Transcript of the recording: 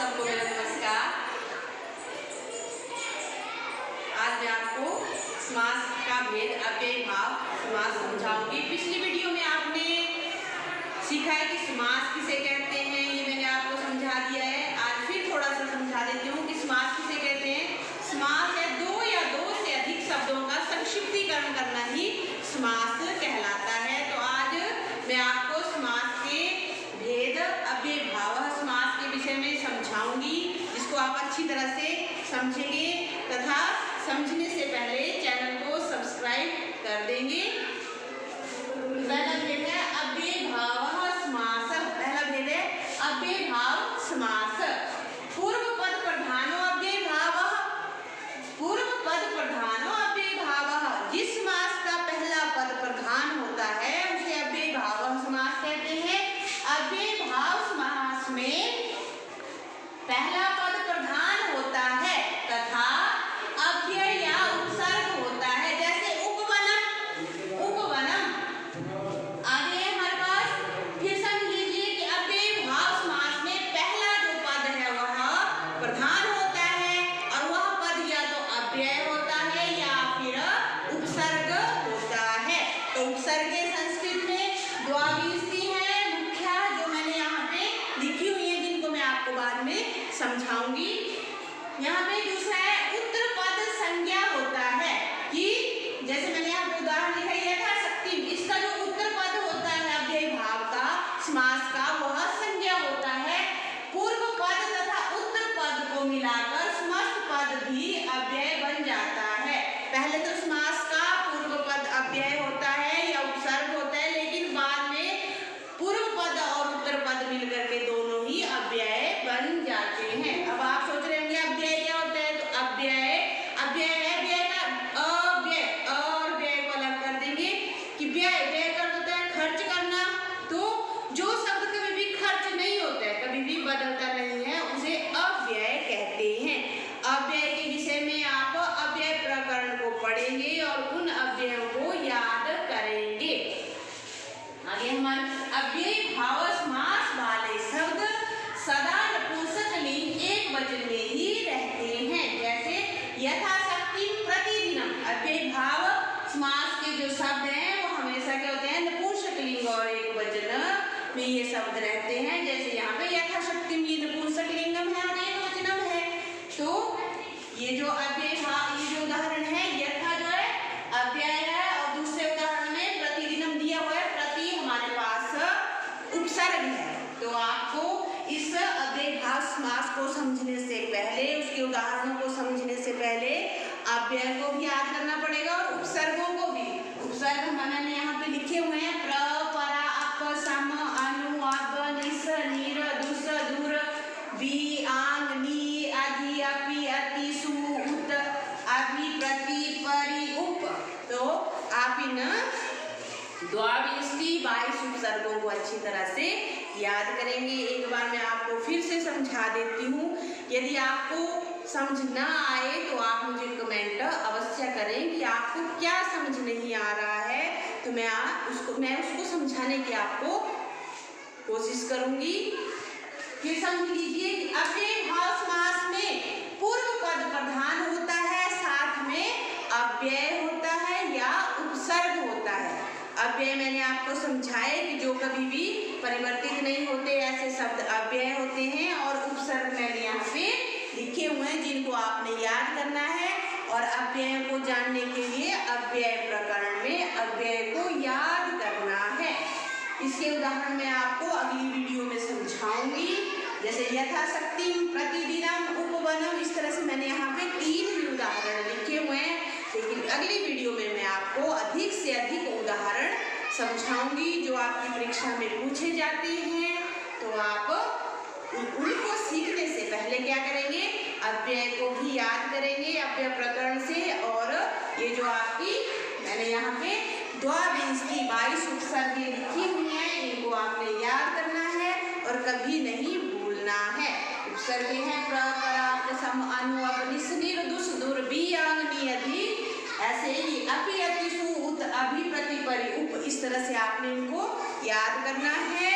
सबको मेरा नमस्कार। आज मैं आपको समास का भेद अव्ययी भाव समास समझाऊंगी। पिछली वीडियो में आपने सीखा है कि समास किसे कहते हैं, ये मैंने आपको समझा दिया है। आज फिर थोड़ा सा समझा देती हूँ कि समास किसे कहते हैं। समास है दो या दो से अधिक शब्दों का संक्षिप्तीकरण करना ही समास कहलाता है। तो आज मैं आपको समास के भेद अव्ययी भाव समास के विषय में समझाऊंगी, जिसको आप अच्छी तरह से समझेंगे तथा समझने से पहले चैनल को सब्सक्राइब कर देंगे। पहला भेद है अव्ययी भाव समास। पहला भेद है अव्ययी भाव समास। पूर्व पद प्रधानो अव्ययी भाव। पूर्व पद प्रधानो अव्ययी भाव। जिस समास का पहला पद प्रधान होता है उसे अव्ययी भाव समास कहते हैं। अव्ययी भाव समास में पहला पद प्रधान होता है तथा अव्यय या उपसर्ग होता है। जैसे उपवनम, उपवनम आगे है हमारे पास। फिर समझ लीजिए कि अव्ययी भाव समास में पहला जो पद है वह प्रधान होता है और वह पद या तो अव्यय होता है या फिर उपसर्ग होता है। तो उपसर्ग संस्कृत में द्वाविष्टि है मुख्य, जो मैंने यहाँ पे लिखी हुई है, जिनको मैं आपको बाद में समझाऊंगी। यहाँ पे दूसरा है उत्तर पद संज्ञा होता है कि जैसे मैंने यहाँ पे उदाहरण लिखा है यथाशक्ति। इसका जो उत्तर पद होता है अव्ययी भाव का समास का वह संज्ञा होता है। पूर्व पद तथा उत्तर पद को मिलाकर समस्त पद भी अव्यय बन जाता है। पहले तो समास का पूर्व पद अव्यय होता है या उपसर्ग होता है, लेकिन बाद में पूर्व पद और उत्तर पद मिलकर के दोनों ही अव्यय बन जाते हैं। अब आप सोच रहे होंगे अव्यय क्या होता है, तो अव्यय अव्यय है व्यय का अव्यय और व्यय को अलग कर देंगे कि व्यय व्यय का होता है खर्च करना। तो जो शब्द कभी भी खर्च नहीं होता है, कभी भी बदलता नहीं है, उसे अव्यय कहते हैं। अव्यय के विषय में आप अव्यय प्रकरण को पढ़ेंगे और उन अव्ययों को याद करेंगे। आगे हमारे अव्ययी भाव समास वाले शब्द सदा नपुंसक लिंग एक वचन में ही रहते हैं। जैसे यथाशक्ति, प्रतिदिनम। अव्ययी भाव समास के जो शब्द हैं वो हमेशा क्या होते हैं, नपुंसक लिंग और एक वचन में ये शब्द रहते हैं। जैसे यहाँ पे यथाशक्ति ये नपुंसक लिंगम है और एक वचनम है। तो ये जो अव्ययी भाव, ये जो उदाहरण है यथा जो है अव्यय है और दूसरे उदाहरण में प्रतिदिनम दिया हुआ है, प्रति हमारे पास उपसर्ग है। तो आपको इस अव्ययी भाव समास को समझने से पहले, उसके उदाहरणों को समझने से पहले अव्यय को भी याद करना पड़ेगा और उपसर्गों को भी। उपसर्ग मैंने यहाँ पे लिखे हुए हैं प्र, परा, अप, सम, अनु, अब, निस, नीर, दुस, दूर, बी, आंग, नी, आदि, अपि, अति, सु, उत, अभि, प्रति, परि, उप। तो आप इन द्वाविष्टि 22 उपसर्गों को अच्छी तरह से याद करेंगे। एक बार मैं आपको फिर से समझा देती हूँ। यदि आपको समझ ना आए तो आप मुझे कमेंट अवश्य करें कि आपको क्या समझ नहीं आ रहा है, तो मैं उसको समझाने की आपको कोशिश करूँगी। फिर समझ लीजिए कि अव्ययी भाव समास में पूर्व पद प्रधान होता है, साथ में अव्यय होता है या उपसर्ग होता है। अव्यय मैंने आपको समझाया कि जो कभी भी परिवर्तित नहीं होते ऐसे शब्द अव्यय होते हैं, और उपसर्ग मैंने यहाँ पे लिखे हुए हैं जिनको आपने याद करना है। और अव्यय को जानने के लिए अव्यय प्रकरण में अव्यय को याद करना है। इसके उदाहरण मैं आपको अगली वीडियो में समझाऊंगी। जैसे यथाशक्ति, प्रतिदिनम, उपवनम, इस तरह से मैंने यहाँ पे 3 भी उदाहरण लिखे हुए हैं, लेकिन अगली वीडियो में मैं आपको अधिक से अधिक उदाहरण समझाऊंगी जो आपकी परीक्षा में पूछे जाते हैं। तो आप उनको सीखने से पहले क्या करेंगे, अव्यय को भी याद करेंगे अव्यय प्रकरण से। और ये जो आपकी मैंने यहाँ पे द्वाविष्टि 22 उपसर्ग लिखी हुई हैं, इनको आपने याद करना है और कभी नहीं भूलना है। उपसर्ग हैं प्र, परा, अप, सम, अनु, अब, निस, नीर, दुस, दूर, बी, आंग, नी, अधि। ऐसे ही अपि, अति, सु, उत, अभि, प्रति, परि, उप। इस तरह से आपने इनको याद करना है।